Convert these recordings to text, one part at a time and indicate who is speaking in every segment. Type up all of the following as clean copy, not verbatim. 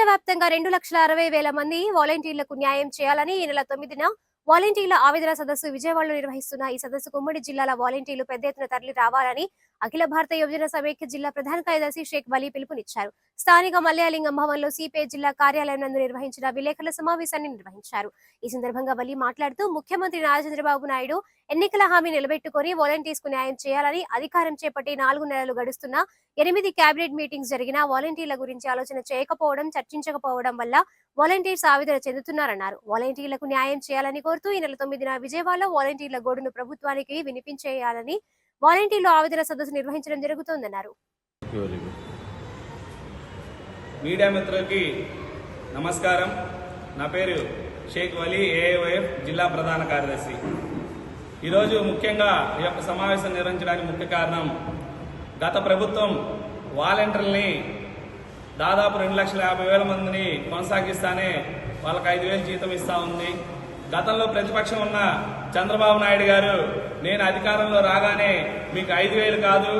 Speaker 1: రాష్ట్ర వ్యాప్తంగా 2,60,000 మంది వాలంటీర్లకు న్యాయం చేయాలని ఈ నెల 9న వాలంటీర్ల ఆవేదన సదస్సు విజయవాడలో నిర్వహిస్తున్న ఈ సదస్సుకు ఉమ్మడి జిల్లాల వాలంటీర్లు పెద్ద ఎత్తున తరలి రావాలని అఖిల భారత యువజన సమైక్య జిల్లా ప్రధాన కార్యదర్శి షేక్ వలీ పిలుపునిచ్చారు. స్థానిక మలయాలింగం భవన్లో సిపిఐ జిల్లా కార్యాలయం నందు నిర్వహించిన విలేకరుల సమావేశాన్ని నిర్వహించారు. ఈ సందర్భంగా వలీ మాట్లాడుతూ ముఖ్యమంత్రి నారా చంద్రబాబు నాయుడు ఎన్నికల హామీ నిలబెట్టుకుని వాలంటీర్స్ కు న్యాయం చేయాలని, అధికారం చేపట్టి 4 నెలలు గడుస్తున్నా 8 కేబినెట్ మీటింగ్స్ జరిగినా వాలంటీర్ల గురించి ఆలోచన చేయకపోవడం, చర్చించకపోవడం వల్ల వాలంటీర్స్ ఆవేదన చెందుతున్నారన్నారు. వాలంటీర్లకు న్యాయం చేయాలని కోరుతూ ఈ నెల 9న విజయవాడలో వాలంటీర్ల గోడును ప్రభుత్వానికి వినిపించేయాలని వాలంటీర్లు ఆవేదన సదస్సు నిర్వహించడం జరుగుతోందన్నారు.
Speaker 2: మీడియా మిత్రులకి నమస్కారం. నా పేరు షేక్ వలీ, ఏఐవైఎఫ్ జిల్లా ప్రధాన కార్యదర్శి. ఈరోజు ముఖ్యంగా ఈ యొక్క సమావేశం నిర్వహించడానికి ముఖ్య కారణం, గత ప్రభుత్వం వాలంటీర్లని దాదాపు 2,50,000 మందిని కొనసాగిస్తానే వాళ్ళకి 5,000 జీతం ఇస్తా ఉంది. గతంలో ప్రతిపక్షం ఉన్న చంద్రబాబు నాయుడు గారు, నేను అధికారంలో రాగానే మీకు 5,000 కాదు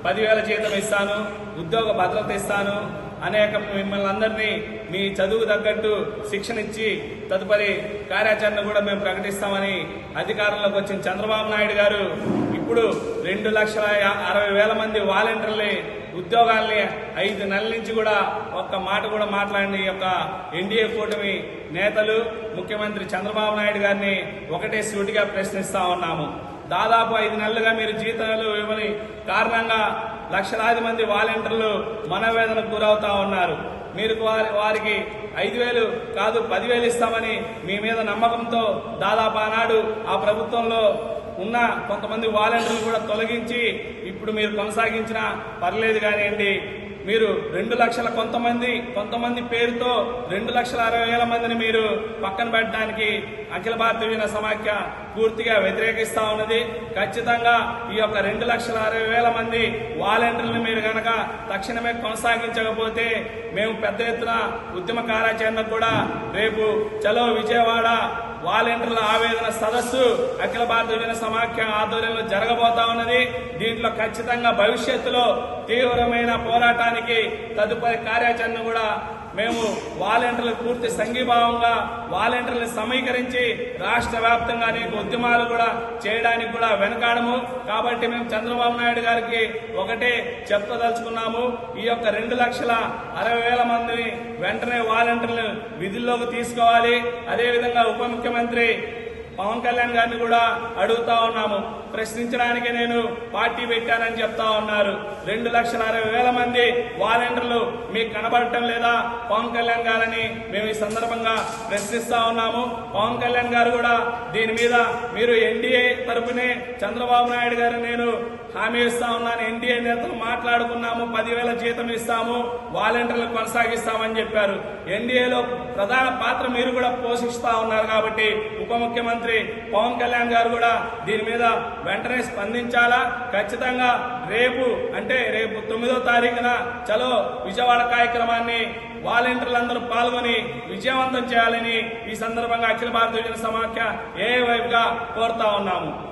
Speaker 2: 10,000 జీతం ఇస్తాను, ఉద్యోగ భద్రత ఇస్తాను, అనేక మిమ్మల్ని అందరినీ మీ చదువు తగ్గట్టు శిక్షణ ఇచ్చి తదుపరి కార్యాచరణ కూడా మేము ప్రకటిస్తామని అధికారంలోకి వచ్చిన చంద్రబాబు నాయుడు గారు ఇప్పుడు 2,60,000 మంది వాలంటీర్లని ఉద్యోగాల్ని 5 నెలల నుంచి కూడా ఒక్క మాట కూడా మాట్లాడిన ఈ యొక్క ఎన్డీఏ కూటమి నేతలు ముఖ్యమంత్రి చంద్రబాబు నాయుడు గారిని ఒకటే సూటిగా ప్రశ్నిస్తా ఉన్నాము. దాదాపు 5 నెలలుగా మీరు జీతాలు ఇవ్వని కారణంగా లక్షలాది మంది వాలంటీర్లు మనోవేదనకు గురవుతా ఉన్నారు. మీరు వారికి 5,000 కాదు 10,000 ఇస్తామని మీ మీద నమ్మకంతో దాదాపు ఆనాడు ఆ ప్రభుత్వంలో ఉన్న కొంతమంది వాలంటీర్లు కూడా తొలగించి ఇప్పుడు మీరు కొనసాగించినా పర్లేదు కానివ్వండి. మీరు 2 లక్షల కొంతమంది పేరుతో 2,60,000 మందిని మీరు పక్కన పెట్టడానికి అఖిల భారత యువజన సమాఖ్య పూర్తిగా వ్యతిరేకిస్తా ఉన్నది. ఖచ్చితంగా ఈ యొక్క 2,60,000 మంది వాలంటీర్లను మీరు గనక తక్షణమే కొనసాగించకపోతే మేము పెద్ద ఎత్తున ఉద్యమ కార్యాచరణ కూడా రేపు చలో విజయవాడ వాలంటీర్ల ఆవేదన సదస్సు అఖిల భారత యువజన సమాఖ్య ఆధ్వర్యంలో జరగబోతా ఉన్నది. దీంట్లో ఖచ్చితంగా భవిష్యత్తులో తీవ్రమైన పోరాటానికి తదుపరి కార్యాచరణ కూడా మేము వాలంటీర్లు పూర్తి సంఘీభావంగా వాలంటీర్లను సమీకరించి రాష్ట్ర వ్యాప్తంగా అనేక ఉద్యమాలు కూడా చేయడానికి కూడా వెనకాడము. కాబట్టి మేము చంద్రబాబు నాయుడు గారికి ఒకటే చెప్పదలుచుకున్నాము, ఈ యొక్క 2,60,000 మందిని వెంటనే వాలంటీర్లు విధుల్లోకి తీసుకోవాలి. అదేవిధంగా ఉప ముఖ్యమంత్రి పవన్ కళ్యాణ్ గారిని కూడా అడుగుతా ఉన్నాము. ప్రశ్నించడానికి నేను పార్టీ పెట్టానని చెప్తా ఉన్నారు. 2,60,000 మంది వాలంటీర్లు మీకు కనబడటం లేదా పవన్ కళ్యాణ్ గారని మేము ఈ సందర్భంగా ప్రశ్నిస్తా ఉన్నాము. పవన్ కళ్యాణ్ గారు కూడా దీని మీద మీరు ఎన్డీఏ తరపునే చంద్రబాబు నాయుడు గారు నేను హామీ ఇస్తా ఉన్నాను, ఎన్డీఏ నేతలు మాట్లాడుకున్నాము, 10,000 జీతం ఇస్తాము, వాలంటీర్లు కొనసాగిస్తామని చెప్పారు. ఎన్డీఏలో ప్రధాన పాత్ర మీరు కూడా పోషిస్తా ఉన్నారు. కాబట్టి ఉప ముఖ్యమంత్రి పవన్ కళ్యాణ్ గారు కూడా దీని మీద వెంటనే స్పందించాలా. ఖచ్చితంగా రేపు 9వ తారీఖున చలో విజయవాడ కార్యక్రమాన్ని వాలంటీర్లందరూ పాల్గొని విజయవంతం చేయాలని ఈ సందర్భంగా అఖిల భారత యువజన సమాఖ్య ఏఐవైఎఫ్ గా కోరుతా ఉన్నాము.